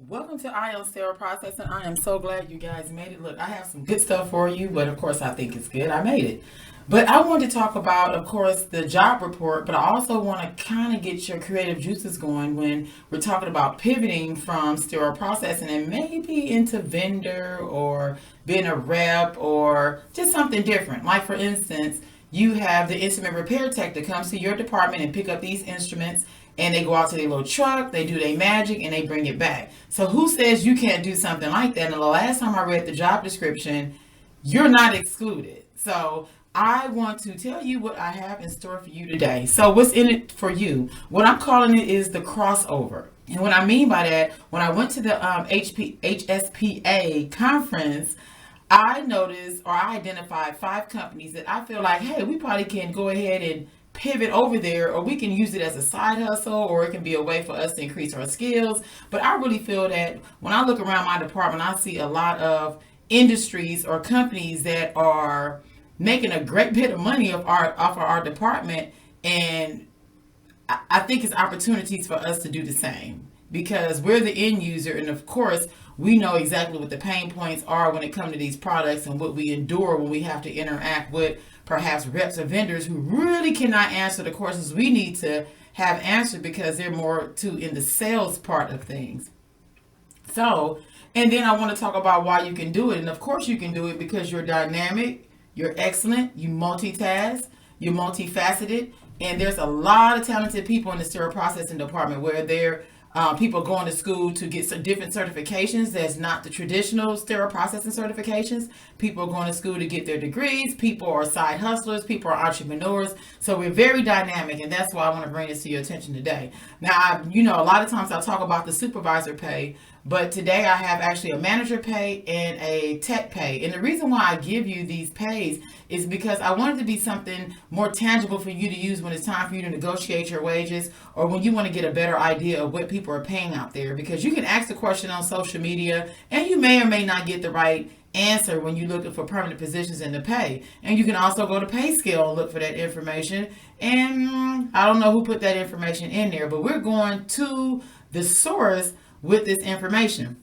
Welcome to IO Sterile Processing. I am so glad you guys made it. Look, I have some good stuff for you, but of course I think it's good. I made it. But I wanted to talk about, of course, the job report, but I also want to kind of get your creative juices going when we're talking about pivoting from sterile processing and maybe into vendor or being a rep or just something different. Like, for instance, you have the instrument repair tech that comes to your department and pick up these instruments, and they go out to their little truck, they do their magic, and they bring it back. So who says you can't do something like that? And the last time I read the job description, you're not excluded. So I want to tell you what I have in store for you today. So what's in it for you? What I'm calling it is the crossover. And what I mean by that, when I went to the HSPA conference, I noticed or I identified 5 companies that I feel like, hey, we probably can go ahead and pivot over there, or we can use it as a side hustle, or it can be a way for us to increase our skills. But I really feel that when I look around my department, I see a lot of industries or companies that are making a great bit of money off of our department, and I think it's opportunities for us to do the same because we're the end user, and of course we know exactly what the pain points are when it comes to these products and what we endure when we have to interact with perhaps reps or vendors who really cannot answer the questions we need to have answered because they're more too in the sales part of things. So, and then I want to talk about why you can do it. And of course you can do it because you're dynamic, you're excellent, you multitask, you're multifaceted, and there's a lot of talented people in the sterile processing department where they're people going to school to get some different certifications that's not the traditional sterile processing certifications. People are going to school to get their degrees. People are side hustlers. People are entrepreneurs. So we're very dynamic, and that's why I want to bring this to your attention today. Now, a lot of times I talk about the supervisor pay, but today I have actually a manager pay and a tech pay. And the reason why I give you these pays is because I want it to be something more tangible for you to use when it's time for you to negotiate your wages, or when you want to get a better idea of what people are paying out there. Because you can ask the question on social media and you may or may not get the right answer when you're looking for permanent positions in the pay. And you can also go to pay scale and look for that information. And I don't know who put that information in there, but we're going to the source with this information.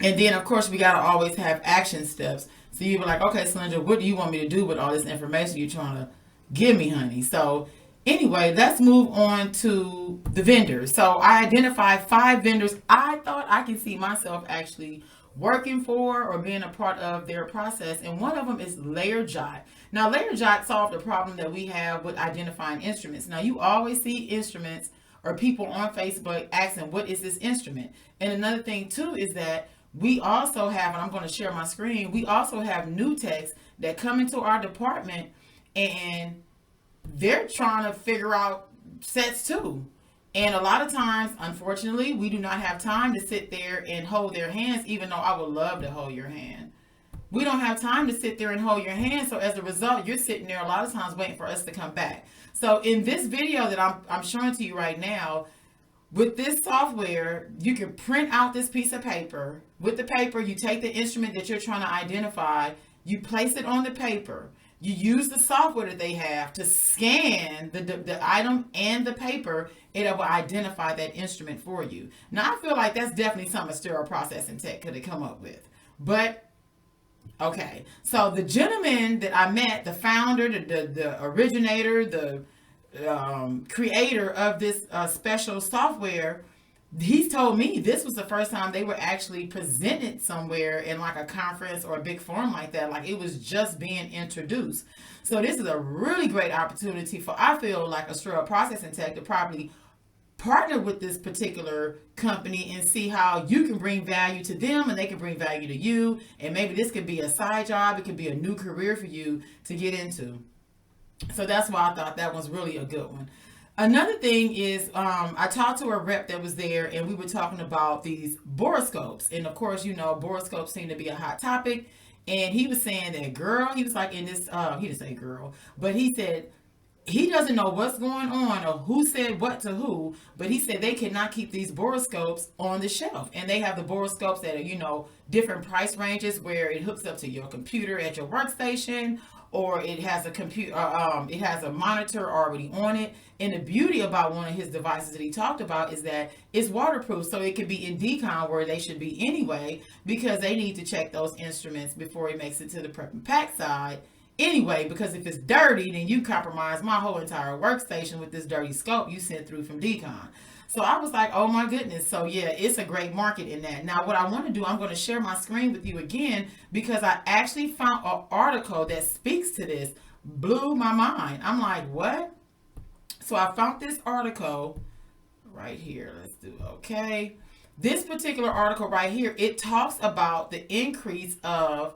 And then of course we got to always have action steps. So you were like, okay, Slender, what do you want me to do with all this information you're trying to give me, honey? So anyway, let's move on to the vendors. So I identified 5 vendors I thought I could see myself actually working for or being a part of their process. And one of them is LayerJot. Now, LayerJot solved the problem that we have with identifying instruments. Now, you always see instruments or people on Facebook asking, what is this instrument? And another thing too is that we also have, and I'm going to share my screen, we also have new techs that come into our department and they're trying to figure out sets too. And a lot of times, unfortunately, we do not have time to sit there and hold their hands, even though I would love to hold your hand. We don't have time to sit there and hold your hand. So as a result, you're sitting there a lot of times waiting for us to come back. So in this video that I'm showing to you right now, with this software, you can print out this piece of paper. With the paper, you take the instrument that you're trying to identify, you place it on the paper. You use the software that they have to scan the item and the paper. It will identify that instrument for you. Now, I feel like that's definitely something a sterile processing tech could have come up with. But okay, so the gentleman that I met, the founder, the originator, the creator of this special software, he's told me this was the first time they were actually presented somewhere in like a conference or a big forum like that. Like, it was just being introduced. So this is a really great opportunity for, I feel like, a sterile processing tech to probably partner with this particular company and see how you can bring value to them and they can bring value to you. And maybe this could be a side job. It could be a new career for you to get into. So that's why I thought that was really a good one. Another thing is, I talked to a rep that was there and we were talking about these boroscopes. And of course, boroscopes seem to be a hot topic. And he was saying that, girl, he was like in this, he didn't say girl, but he said, he doesn't know what's going on or who said what to who, but he said they cannot keep these boroscopes on the shelf. And they have the boroscopes that are, different price ranges where it hooks up to your computer at your workstation, or it has a computer, it has a monitor already on it. And the beauty about one of his devices that he talked about is that it's waterproof, so it can be in decon where they should be anyway, because they need to check those instruments before it makes it to the prep and pack side anyway, because if it's dirty, then you compromise my whole entire workstation with this dirty scope you sent through from decon. So I was like, oh my goodness. So yeah, it's a great market in that. Now what I want to do, I'm going to share my screen with you again, because I actually found an article that speaks to this. Blew my mind. I'm like, what? So I found this article right here. Let's do okay. This particular article right here, it talks about the increase of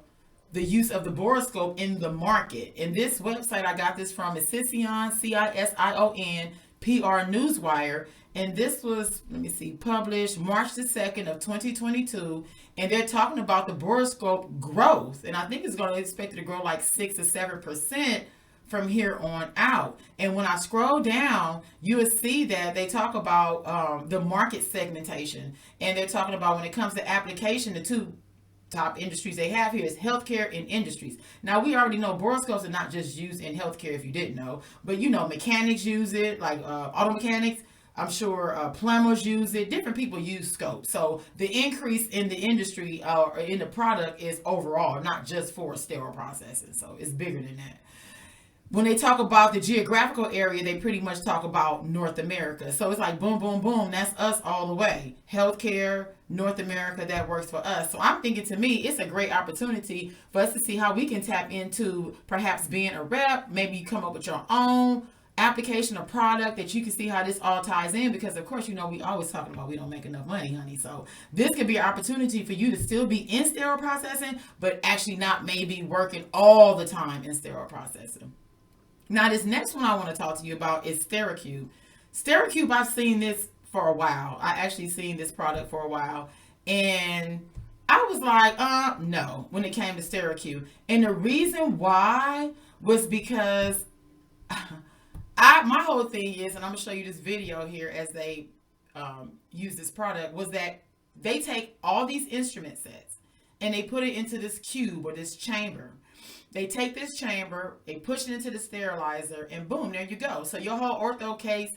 the use of the borescope in the market. And this website I got this from is Cision, Cision PR Newswire. And this was, let me see, published March the 2nd of 2022. And they're talking about the borescope growth. And I think it's going to expect it to grow like 6 to 7% from here on out. And when I scroll down, you will see that they talk about the market segmentation. And they're talking about when it comes to application, the two top industries they have here is healthcare and industries. Now we already know borescopes are not just used in healthcare, if you didn't know, but you know, mechanics use it, like auto mechanics. I'm sure plumbers use it. Different people use scope. So the increase in the industry or in the product is overall, not just for sterile processing. So it's bigger than that. When they talk about the geographical area, they pretty much talk about North America. So it's like boom, boom, boom. That's us all the way. Healthcare, North America, that works for us. So I'm thinking, to me, it's a great opportunity for us to see how we can tap into perhaps being a rep. Maybe you come up with your own application or product that you can see how this all ties in, because of course, you know, we always talking about we don't make enough money, honey. So this could be an opportunity for you to still be in sterile processing, but actually not maybe working all the time in sterile processing. Now, this next one I want to talk to you about is SteriCube. SteriCube, I've seen this for a while. I actually seen this product for a while, and I was like, no, when it came to SteriCube. And the reason why was because my whole thing is, and I'm gonna show you this video here as they use this product, was that they take all these instrument sets and they put it into this cube or this chamber. They take this chamber, they push it into the sterilizer, and boom, there you go. So your whole ortho case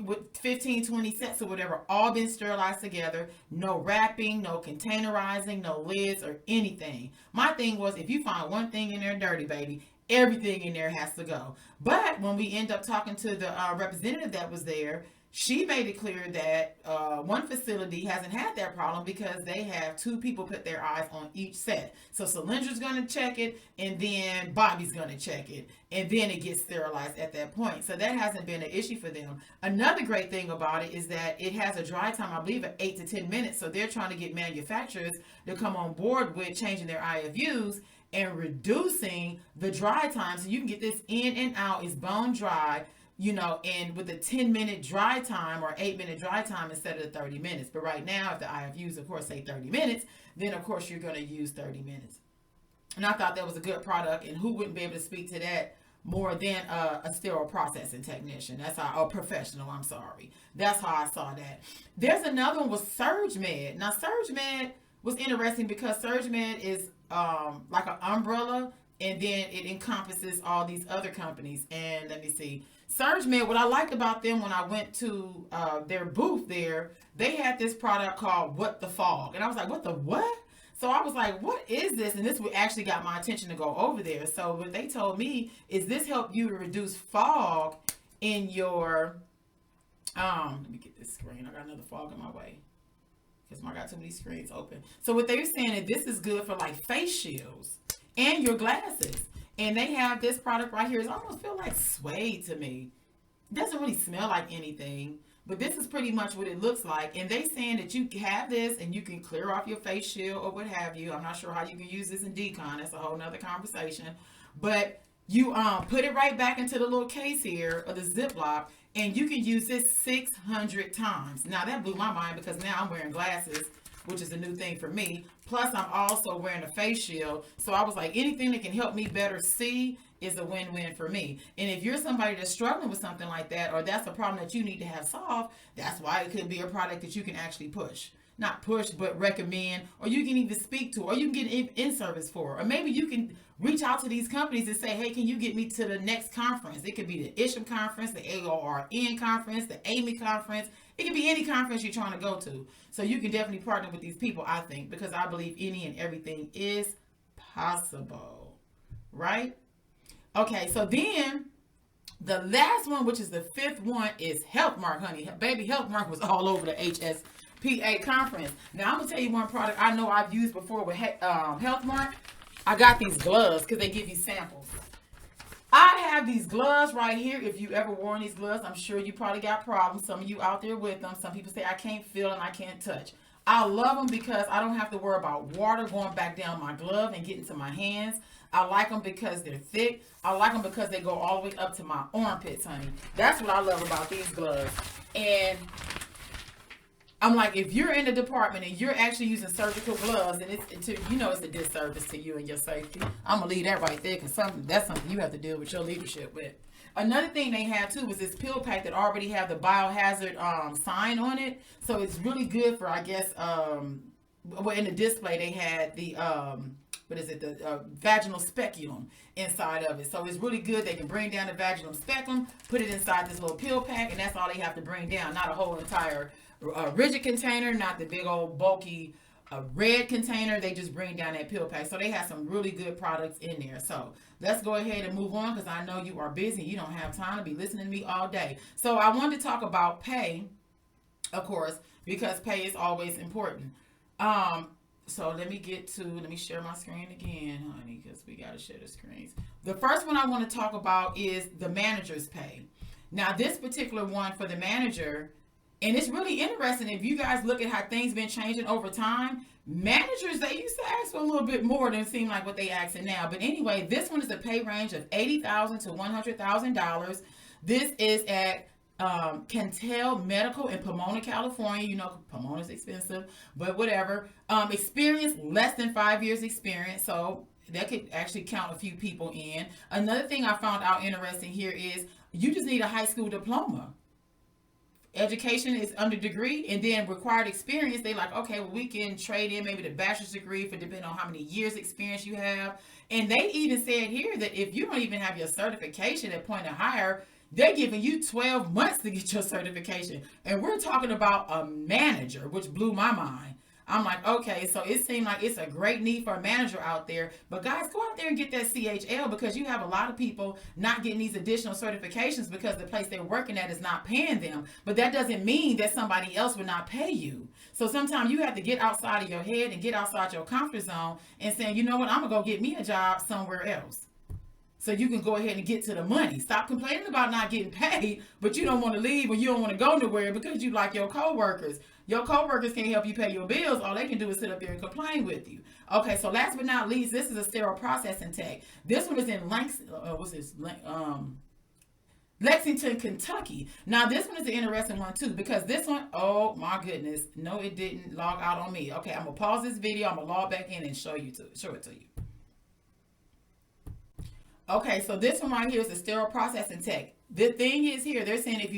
with 15, 20 sets or whatever, all been sterilized together. No wrapping, no containerizing, no lids or anything. My thing was, if you find one thing in there dirty, baby, everything in there has to go. But when we end up talking to the representative that was there, she made it clear that one facility hasn't had that problem because they have 2 people put their eyes on each set. So Solindra's going to check it, and then Bobby's going to check it, and then it gets sterilized at that point. So that hasn't been an issue for them. Another great thing about it is that it has a dry time, I believe, of 8 to 10 minutes. So they're trying to get manufacturers to come on board with changing their IFUs and reducing the dry time, so you can get this in and out. It's bone dry, you know, and with a 10-minute dry time or 8-minute dry time instead of the 30 minutes. But right now, if the IFUs, of course, say 30 minutes, then of course you're going to use 30 minutes. And I thought that was a good product, and who wouldn't be able to speak to that more than a sterile processing technician? That's how, a professional, I'm sorry. That's how I saw that. There's another one with SurgeMed. Now, SurgeMed was interesting because SurgeMed is like an umbrella, and then it encompasses all these other companies. And let me see, SurgeMed, what I liked about them when I went to their booth there, they had this product called What the Fog, and I was like, what the what? So I was like, what is this? And this actually got my attention to go over there. So what they told me is this helped you to reduce fog in your let me get this screen, I got another fog in my way because I got too many screens open. So what they were saying is this is good for like face shields and your glasses. And they have this product right here. It almost feel like suede to me. It doesn't really smell like anything, but this is pretty much what it looks like. And they saying that you have this and you can clear off your face shield or what have you. I'm not sure how you can use this in decon. That's a whole nother conversation. But you put it right back into the little case here of the Ziploc, and you can use this 600 times. Now that blew my mind because now I'm wearing glasses, which is a new thing for me. Plus I'm also wearing a face shield. So I was like, anything that can help me better see is a win-win for me. And if you're somebody that's struggling with something like that, or that's a problem that you need to have solved, that's why it could be a product that you can actually push. not push, but recommend, or you can even speak to, or you can get in service for, or maybe you can reach out to these companies and say, hey, can you get me to the next conference? It could be the ISHM conference, the AORN conference, the AMI conference. It could be any conference you're trying to go to. So you can definitely partner with these people, I think, because I believe any and everything is possible, right? Okay, so then the last one, which is the fifth one, is HealthMark, honey. Baby, HealthMark was all over the HSPA Conference. Now, I'm going to tell you one product I know I've used before with HealthMark. I got these gloves because they give you samples. I have these gloves right here. If you ever worn these gloves, I'm sure you probably got problems. Some of you out there with them. Some people say, I can't feel and I can't touch. I love them because I don't have to worry about water going back down my glove and getting to my hands. I like them because they're thick. I like them because they go all the way up to my armpits, honey. That's what I love about these gloves. And I'm like, if you're in the department and you're actually using surgical gloves, and it's a disservice to you and your safety. I'm gonna leave that right there because that's something you have to deal with your leadership with. Another thing they have too was this pill pack that already have the biohazard sign on it, so it's really good for, I guess, well, in the display they had the the vaginal speculum inside of it. So it's really good. They can bring down the vaginal speculum, put it inside this little pill pack, and that's all they have to bring down. Not a whole entire rigid container, not the big old bulky red container. They just bring down that pill pack. So they have some really good products in there. So let's go ahead and move on because I know you are busy. You don't have time to be listening to me all day. So I wanted to talk about pay, of course, because pay is always important. So let me share my screen again, honey, because we got to share the screens. The first one I want to talk about is the manager's pay. Now, this particular one for the manager, and it's really interesting if you guys look at how things been changing over time. Managers, they used to ask for a little bit more than it seemed like what they asking now. But anyway, this one is a pay range of $80,000 to $100,000. This is at Cantel Medical in Pomona, California. You know, Pomona's expensive, but whatever. Experience, less than 5 years experience. So that could actually count a few people in. Another thing I found out interesting here is you just need a high school diploma. Education is under degree, and then required experience. They like, okay, well, we can trade in maybe the bachelor's degree for depending on how many years experience you have. And they even said here that if you don't even have your certification at point of hire, they're giving you 12 months to get your certification. And we're talking about a manager, which blew my mind. I'm like, okay, so it seemed like it's a great need for a manager out there. But guys, go out there and get that CHL, because you have a lot of people not getting these additional certifications because the place they're working at is not paying them. But that doesn't mean that somebody else would not pay you. So sometimes you have to get outside of your head and get outside your comfort zone and saying, you know what, I'm going to go get me a job somewhere else. So you can go ahead and get to the money. Stop complaining about not getting paid, but you don't want to leave or you don't want to go nowhere because you like your coworkers. Your coworkers can't help you pay your bills. All they can do is sit up there and complain with you. Okay, so last but not least, this is a sterile processing tech. This one is in Lexington, Kentucky. Now, this one is an interesting one too, because this one, oh my goodness, no, it didn't log out on me. Okay, I'm gonna pause this video. I'm gonna log back in and show it to you. Okay, so this one right here is the sterile processing tech. The thing is here, they're saying if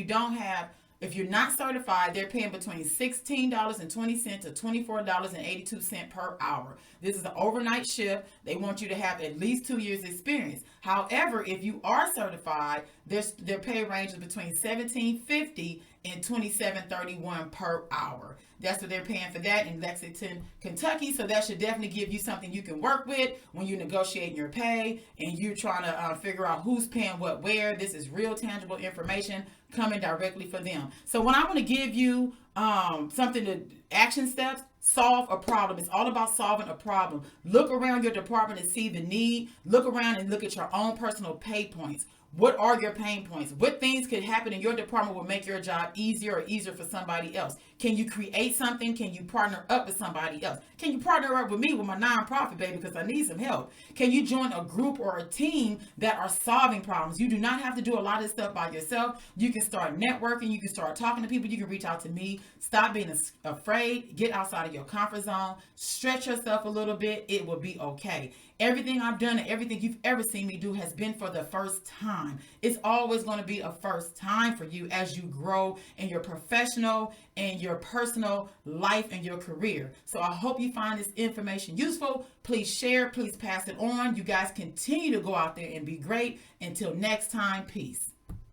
you're not certified, they're paying between $16.20 to $24.82 per hour. This is an overnight shift. They want you to have at least 2 years experience. However, if you are certified, their pay range is between $17.50 and $27.31 per hour. That's what they're paying for that in Lexington, Kentucky. So that should definitely give you something you can work with when you're negotiating your pay and you're trying to figure out who's paying what where. This is real tangible information coming directly for them. So when I want to give you something to action steps, solve a problem. It's all about solving a problem. Look around your department and see the need. Look around and look at your own personal pay points. What are your pain points? What things could happen in your department will make your job easier or easier for somebody else? Can you create something? Can you partner up with somebody else? Can you partner up with me with my nonprofit, baby, because I need some help? Can you join a group or a team that are solving problems? You do not have to do a lot of stuff by yourself. You can start networking. You can start talking to people. You can reach out to me. Stop being afraid. Get outside of your comfort zone. Stretch yourself a little bit. It will be okay. Everything I've done and everything you've ever seen me do has been for the first time. It's always going to be a first time for you as you grow in your professional and your personal life and your career. So I hope you find this information useful. Please share, please pass it on. You guys continue to go out there and be great. Until next time, peace.